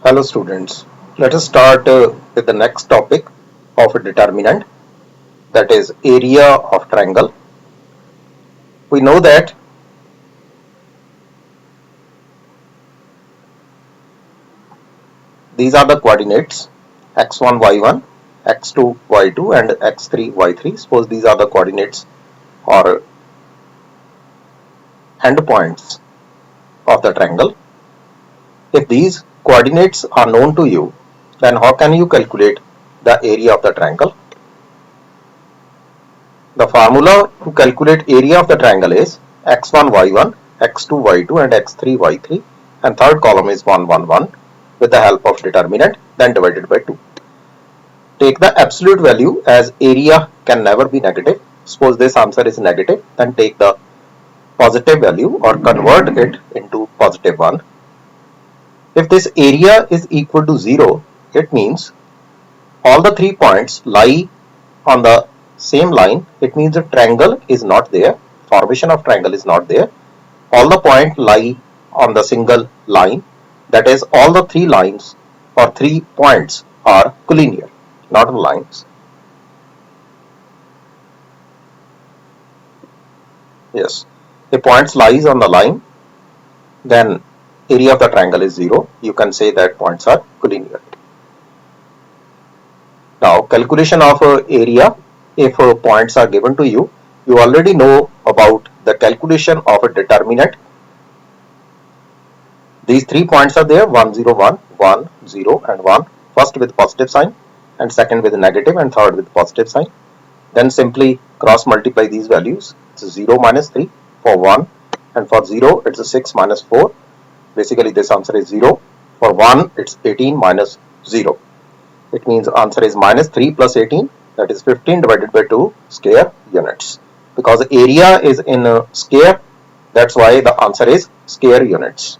Hello students, let us start with the next topic of a determinant, that is area of triangle. We know that these are the coordinates x1 y1, x2 y2 and x3 y3. Suppose these are the coordinates or endpoints of the triangle. If these coordinates are known to you, then how can you calculate the area of the triangle? The formula to calculate area of the triangle is x1 y1, x2 y2 and x3 y3, and third column is 1 1 1 with the help of determinant, then divided by 2. Take the absolute value, as area can never be negative. Suppose this answer is negative, then take the positive value or convert it into positive 1. If this area is equal to 0, it means all the 3 points lie on the same line. It means the triangle is not there, formation of triangle is not there. All the points lie on the single line, that is all the 3 lines or 3 points are collinear, not lines. Yes, if points lies on the line, then area of the triangle is 0. You can say that points are collinear. Now calculation of area, if points are given to you, you already know about the calculation of a determinant. These 3 points are there, 1 0 1, 1 0 and 1, first with positive sign and second with negative and third with positive sign. Then simply cross multiply these values. It's 0 minus 3 for 1, and for 0 it's a 6 minus 4. Basically this answer is 0. For 1 it's 18 minus 0. It means answer is minus 3 plus 18, that is 15 divided by 2 square units. Because area is in square, that's why the answer is square units.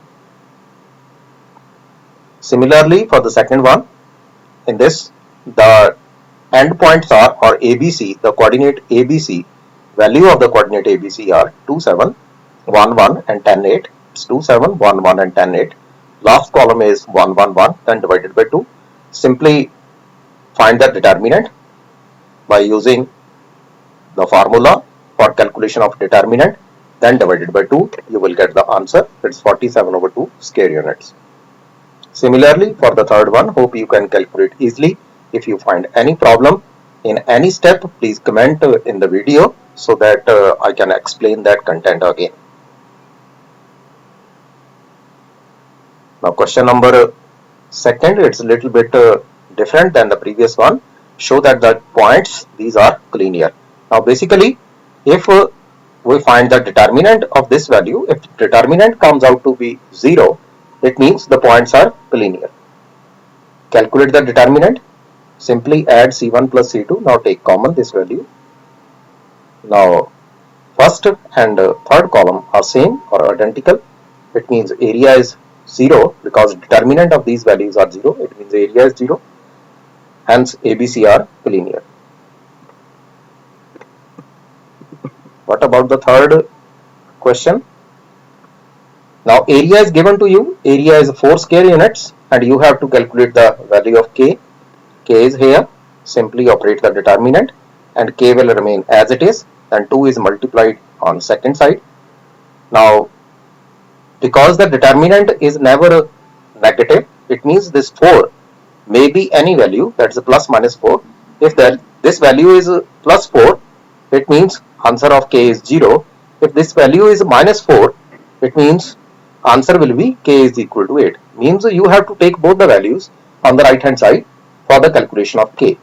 Similarly, for the second one, in this the endpoints are, or ABC, the coordinate ABC, value of the coordinate ABC are 2 7 1 1 and 10 8. It's 2 7 1 1 and 10 8. Last column is 1 1 1, then divided by 2. Simply find the determinant by using the formula for calculation of determinant, then divided by 2. You will get the answer. It's 47 over 2 square units. Similarly, for the third one, hope you can calculate easily. If you find any problem in any step, please comment in the video so that I can explain that content again. Now question number second, it's a little bit different than the previous one. Show that the points, these are collinear. Now basically, if we find the determinant of this value, if determinant comes out to be 0, it means the points are collinear. Calculate the determinant. Simply add C1 plus C2. Now take common this value. Now first and third column are same or identical. It means area is 0 because determinant of these values are 0. It means area is 0. Hence ABC are collinear. What about the third question? Now area is given to you. Area is 4 square units and you have to calculate the value of K. K is here. Simply operate the determinant and K will remain as it is, and 2 is multiplied on second side. Now because the determinant is never negative, it means this 4 may be any value, that's a plus minus 4. If this value is plus 4, it means answer of K is 0. If this value is minus 4, it means answer will be K is equal to 8. Means you have to take both the values on the right hand side for the calculation of K.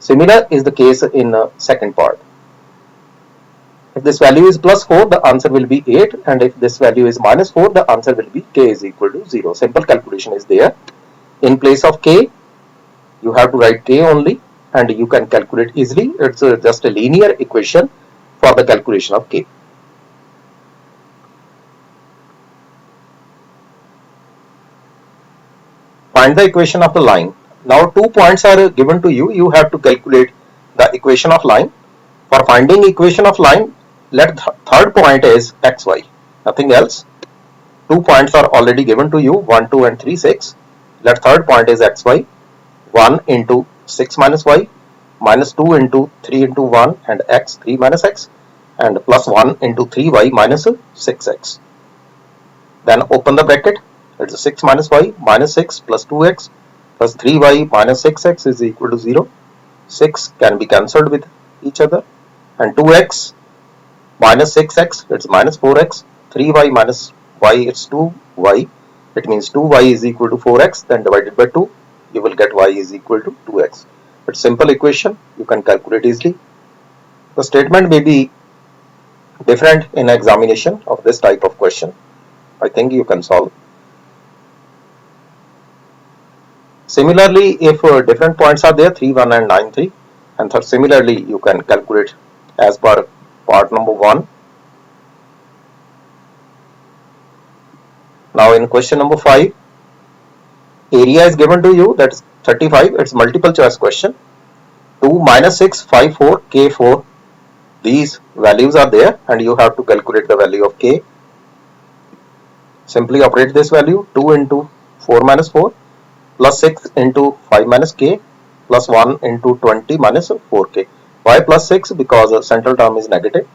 Similar is the case in the second part. If this value is plus 4, the answer will be 8, and if this value is minus 4, the answer will be K is equal to 0. Simple calculation is there. In place of K, you have to write K only and you can calculate easily. It's just a linear equation for the calculation of K. Find the equation of the line. Now 2 points are given to you. You have to calculate the equation of line. For finding equation of line, let third point is xy, nothing else. 2 points are already given to you, 1 2 and 3 6. Let third point is xy. 1 into 6 minus y minus 2 into 3 into 1 and x 3 minus x and plus 1 into 3y minus 6x. Then open the bracket. It's 6 minus y minus 6 plus 2x plus 3y minus 6x is equal to 0. 6 can be cancelled with each other, and 2x minus 6x, it's minus 4x, 3y minus y, it's 2y, it means 2y is equal to 4x, then divided by 2, you will get y is equal to 2x. It's simple equation, you can calculate easily. The statement may be different in examination of this type of question. I think you can solve. Similarly, if different points are there, 3, 1 and 9, 3, and similarly you can calculate as per part number 1. Now in question number 5, area is given to you, that is 35, it's multiple choice question. 2, minus 6, 5, 4, k 4, these values are there and you have to calculate the value of k. Simply operate this value, 2 into 4 minus 4 plus 6 into 5 minus k plus 1 into 20 minus 4k. Why plus 6? Because the central term is negative.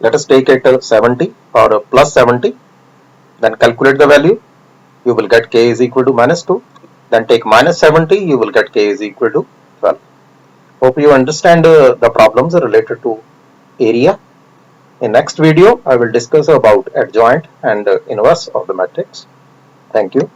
Let us take it 70 or plus 70. Then calculate the value. You will get k is equal to minus 2. Then take minus 70. You will get k is equal to 12. Hope you understand the problems related to area. In next video, I will discuss about adjoint and inverse of the matrix. Thank you.